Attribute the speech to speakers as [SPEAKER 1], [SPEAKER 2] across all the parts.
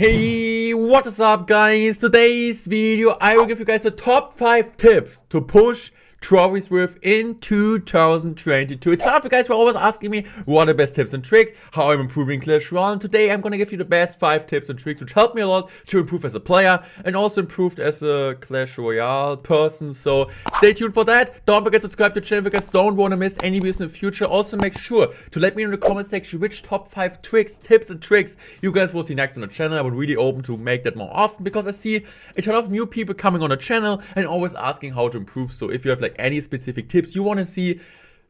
[SPEAKER 1] Hey, what is up guys? Today's video I will give you guys the top 5 tips to push trophies with in 2022. A ton of you guys were always asking me what are the best tips and tricks, how I'm improving Clash Royale, and today I'm gonna give you the best 5 tips and tricks which helped me a lot to improve as a player and also improved as a Clash Royale person. So stay tuned for that. Don't forget to subscribe to the channel if you guys don't want to miss any videos in the future. Also make sure to let me know in the comment section which top 5 tricks, tips and tricks you guys will see next on the channel. I would really open to make that more often because I see a ton of new people coming on the channel and always asking how to improve. So if you have like any specific tips you want to see,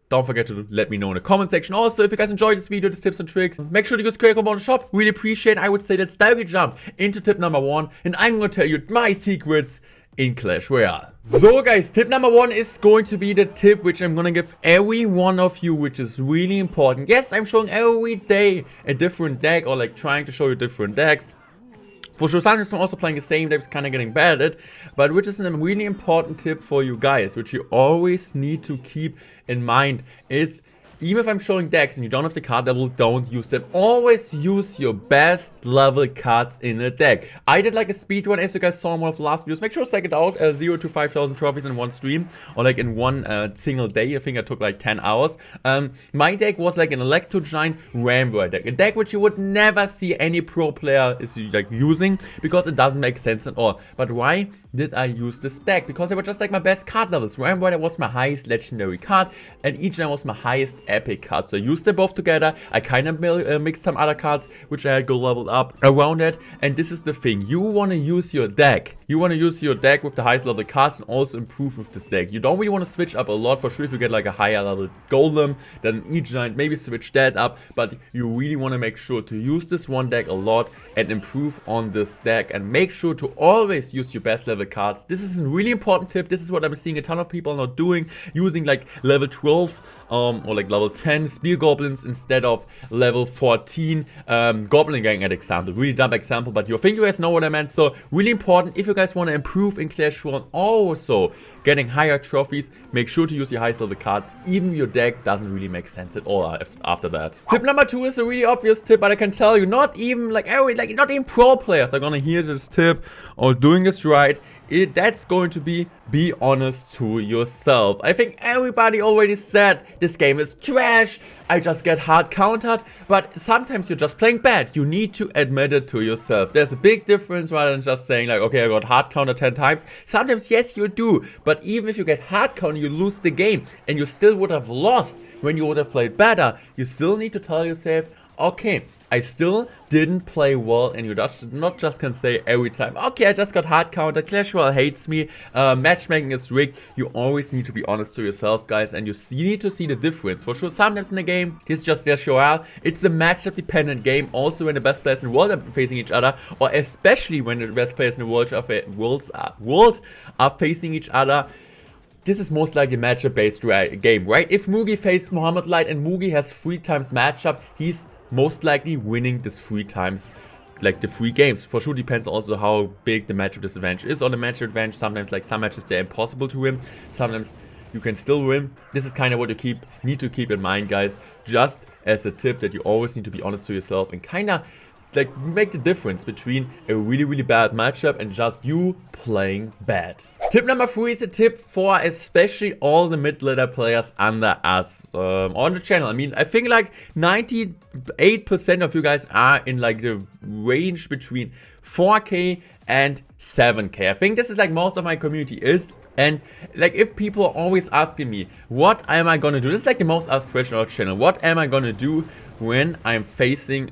[SPEAKER 1] don't forget to let me know in the comment section. Also, if you guys enjoyed this video, these tips and tricks, make sure to use code on the shop. Really appreciate it. I would say let's directly jump into tip number 1, and I'm going to tell you my secrets in Clash Royale. So guys, tip number 1 is going to be the tip which I'm gonna give every one of you, which is really important. Yes, I'm showing every day a different deck, or like trying to show you different decks. For sure, sometimes I'm also playing the same decks, kind of getting bad at it, but which is a really important tip for you guys, which you always need to keep in mind is, even if I'm showing decks and you don't have the card level, don't use them. Always use your best level cards in a deck. I did like a speed run, as you guys saw in one of the last videos. Make sure to check it out. 0 to 5,000 trophies in one stream, or like in one single day. I think I took like 10 hours. My deck was like an Electro Giant Rambo deck. A deck which you would never see any pro player is like using, because it doesn't make sense at all. But why did I use this deck? Because they were just like my best card levels. Rambo was my highest legendary card, and each one was my highest epic card. So I used them both together. I kind of mixed some other cards which I had go leveled up around it. And this is the thing, you want to use your deck. You want to use your deck with the highest level cards and also improve with this deck. You don't really want to switch up a lot. For sure, if you get like a higher level golem, then each giant, maybe switch that up. But you really want to make sure to use this one deck a lot and improve on this deck. And make sure to always use your best level cards. This is a really important tip. This is what I'm seeing a ton of people not doing, using like level 12 or like level 10 spear goblins instead of level 14 goblin gang at example. Really dumb example, but you think you guys know what I meant. So really important, if you guys want to improve in Clash Royale, also getting higher trophies, make sure to use your highest level cards. Even your deck doesn't really make sense at all after that. Tip number 2 is a really obvious tip, but I can tell you, not even not even pro players are gonna hear this tip or doing this right. That's going to be honest to yourself. I think everybody already said this game is trash, I just get hard countered, but sometimes you're just playing bad. You need to admit it to yourself. There's a big difference rather than just saying like, okay, I got hard countered 10 times. Sometimes yes you do, but even if you get hard countered, you lose the game, and you still would have lost when you would have played better. You still need to tell yourself, okay, I still didn't play well, and you not just can say every time, okay, I just got hard countered, Clash Royale hates me, matchmaking is rigged. You always need to be honest to yourself, guys, and you need to see the difference. For sure, sometimes in the game, it's just Clash Royale. It's a matchup dependent game, also when the best players in the world are facing each other, or especially when the best players in the world are facing each other. This is most likely a matchup based game, right? If Mugi faced Mohammed Light and Mugi has 3 times matchup, he's most likely winning this 3 times, like the 3 games. For sure, depends also how big the matchup disadvantage is on the matchup advantage. Sometimes, like some matches, they're impossible to win. Sometimes you can still win. This is kind of what you need to keep in mind, guys. Just as a tip that you always need to be honest to yourself and kind of like make the difference between a really bad matchup and just you playing bad. Tip number 3 is a tip for especially all the mid-ladder players under us on the channel. I mean, I think like 98% of you guys are in like the range between 4K and 7K. I think this is like most of my community is. And like if people are always asking me, what am I gonna do? This is like the most asked question on our channel. What am I gonna do when I'm facing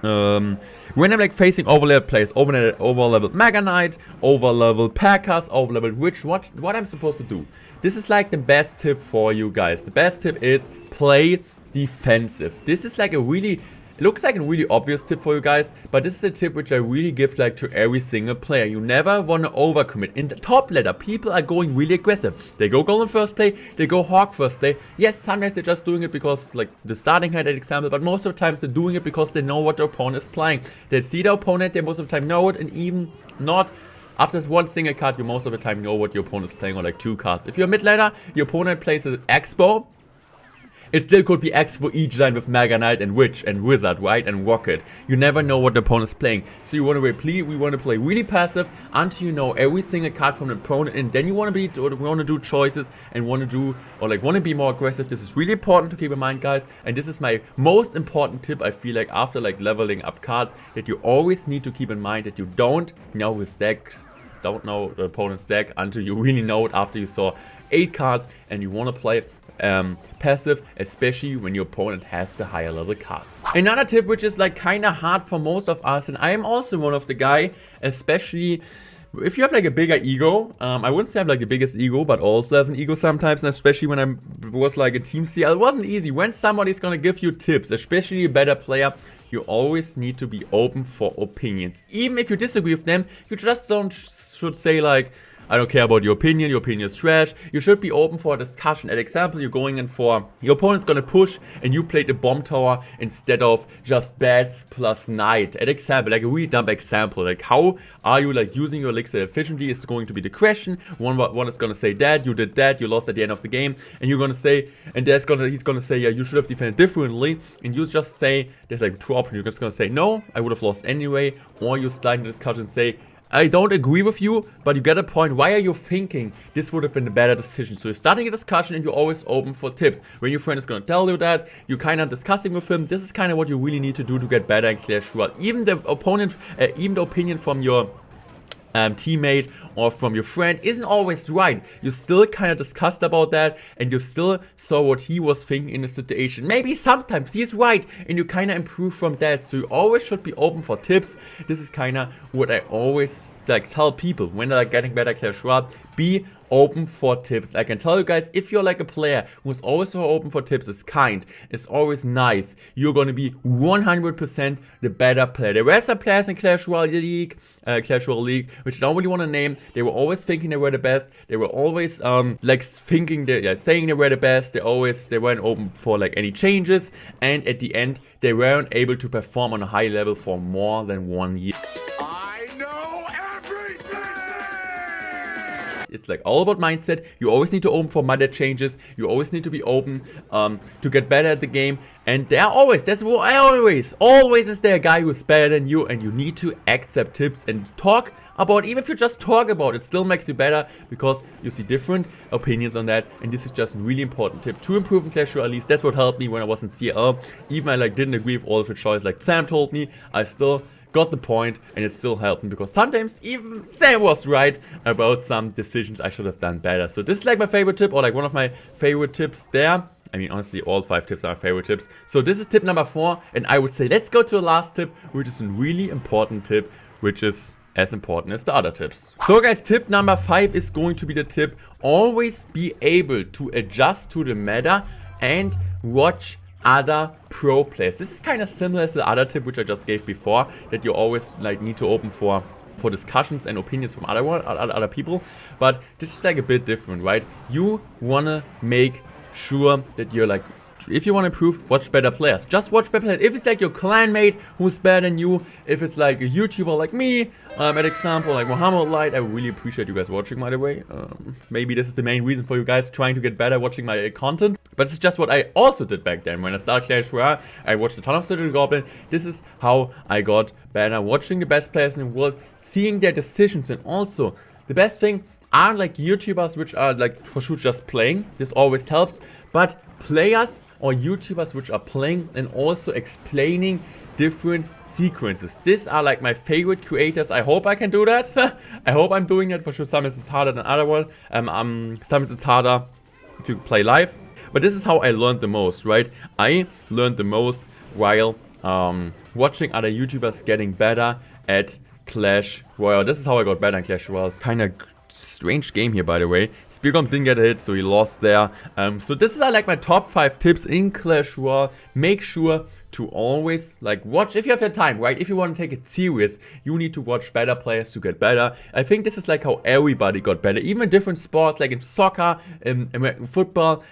[SPEAKER 1] when I'm like facing overleveled players, overleveled Mega Knight, overleveled Packers, overleveled Witch, what I'm supposed to do? This is like the best tip for you guys. The best tip is play defensive. This is like a really, it looks like a really obvious tip for you guys, but this is a tip which I really give like to every single player. You never want to overcommit. In the top ladder, people are going really aggressive. They go Golem first play, they go Hawk first play. Yes, sometimes they're just doing it because like the starting hand, example, but most of the times they're doing it because they know what the opponent is playing. They see the opponent, they most of the time know it, and even not after this one single card, you most of the time know what your opponent is playing, or like 2 cards. If you're mid ladder, your opponent plays an Expo, It still could be X for each line with Mega Knight and Witch and Wizard, right? And Rocket. You never know what the opponent's playing. So you want to play really passive until you know every single card from the opponent, and then you want to do choices and want to be more aggressive. This is really important to keep in mind, guys. And this is my most important tip. I feel like after like leveling up cards, that you always need to keep in mind that you don't know his decks. Don't know the opponent's deck until you really know it after you saw 8 cards, and you want to play passive, especially when your opponent has the higher level cards. Another tip which is like kind of hard for most of us, and I am also one of the guy, especially if you have like a bigger ego. I wouldn't say I have like the biggest ego, but also have an ego sometimes, and especially when I was like a team CL, it wasn't easy. When somebody's gonna give you tips, especially a better player, you always need to be open for opinions. Even if you disagree with them, you just should say like, I don't care about your opinion is trash. You should be open for a discussion. An example, you're going in for, your opponent's gonna push and you played a bomb tower instead of just bats plus knight. An example, like a really dumb example, like how are you like using your elixir efficiently is going to be the question. One is gonna say that, you did that, you lost at the end of the game, and you're gonna say, and he's gonna say, yeah, you should have defended differently, and you just say, there's like 2 options. You're just gonna say, no, I would have lost anyway, or you start in the discussion and say, I don't agree with you, but you get a point. Why are you thinking this would have been a better decision? So you're starting a discussion and you're always open for tips. When your friend is going to tell you that, you're kind of discussing with him. This is kind of what you really need to do to get better in Clash Royale. Even the opinion from your teammate or from your friend isn't always right. You still kind of discussed about that, and you still saw what he was thinking in the situation. Maybe sometimes he's right, and you kind of improve from that. So you always should be open for tips. This is kind of what I always like tell people when they're like getting better at Clash Royale. Be open for tips. I can tell you guys, if you're like a player who's always so open for tips, is kind, is always nice, you're gonna be 100% the better player. There were some players in Clash Royale League, which I don't really want to name. They were always thinking they were the best. They were always like thinking saying they were the best. They weren't open for like any changes, and at the end they weren't able to perform on a high level for more than 1 year. It's like all about mindset. You always need to open for minor changes. You always need to be open to get better at the game. And always is there a guy who's better than you, and you need to accept tips and talk about. Even if you just talk about it, still makes you better, because you see different opinions on that. And this is just a really important tip to improve in Clash Royale. At least that's what helped me when I was in CL. Even I like didn't agree with all of the choices like Sam told me, I still got the point, and it still helped me, because sometimes even Sam was right about some decisions I should have done better. So this is like my favorite tip, or like one of my favorite tips there. I mean, honestly, all 5 tips are my favorite tips. So this is tip number 4, and I would say let's go to the last tip, which is a really important tip, which is as important as the other tips. So guys, tip number 5 is going to be the tip: always be able to adjust to the meta and watch other pro players. This is kind of similar as the other tip which I just gave before, that you always like need to open for discussions and opinions from other people, but this is like a bit different, right? You wanna make sure that you're like, if you want to improve, watch better players. Just watch better players. If it's like your clanmate who's better than you, if it's like a YouTuber like me, an example like Mohammed Light, I really appreciate you guys watching, by the way. Maybe this is the main reason for you guys trying to get better watching my content. But it's just what I also did back then. When I started Clash Royale, I watched a ton of Citadel Goblin. This is how I got better, watching the best players in the world, seeing their decisions, and also the best thing aren't like YouTubers which are like for sure just playing. This always helps, but players or YouTubers which are playing and also explaining different sequences. These are like my favorite creators. I hope I can do that. I hope I'm doing that. For sure, sometimes it's harder than other one. Sometimes it's harder if you play live. But this is how I learned the most, right? I learned the most while watching other YouTubers getting better at Clash Royale. This is how I got better in Clash Royale. Kind of strange game here, by the way. Spearcom didn't get a hit, so he lost there. So this is like my top 5 tips in Clash Royale. Make sure to always like watch, if you have the time, right? If you want to take it serious, you need to watch better players to get better. I think this is like how everybody got better, even in different sports, like in soccer, in American football.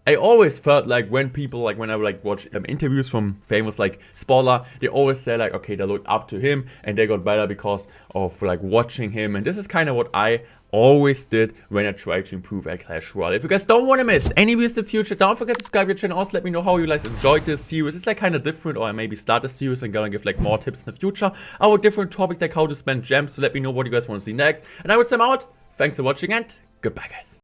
[SPEAKER 1] I always felt like when people, like when I would like watch interviews from famous like Spoiler, they always say like, okay, they looked up to him and they got better because of like watching him. And this is kind of what I always did when I tried to improve at Clash Royale. If you guys don't want to miss any videos in the future, don't forget to subscribe to the channel. Also, let me know how you guys enjoyed this series. It's like kind of different, or I maybe start a series and gonna give like more tips in the future about different topics like how to spend gems. So let me know what you guys want to see next. And I would say I'm out. Thanks for watching and goodbye, guys.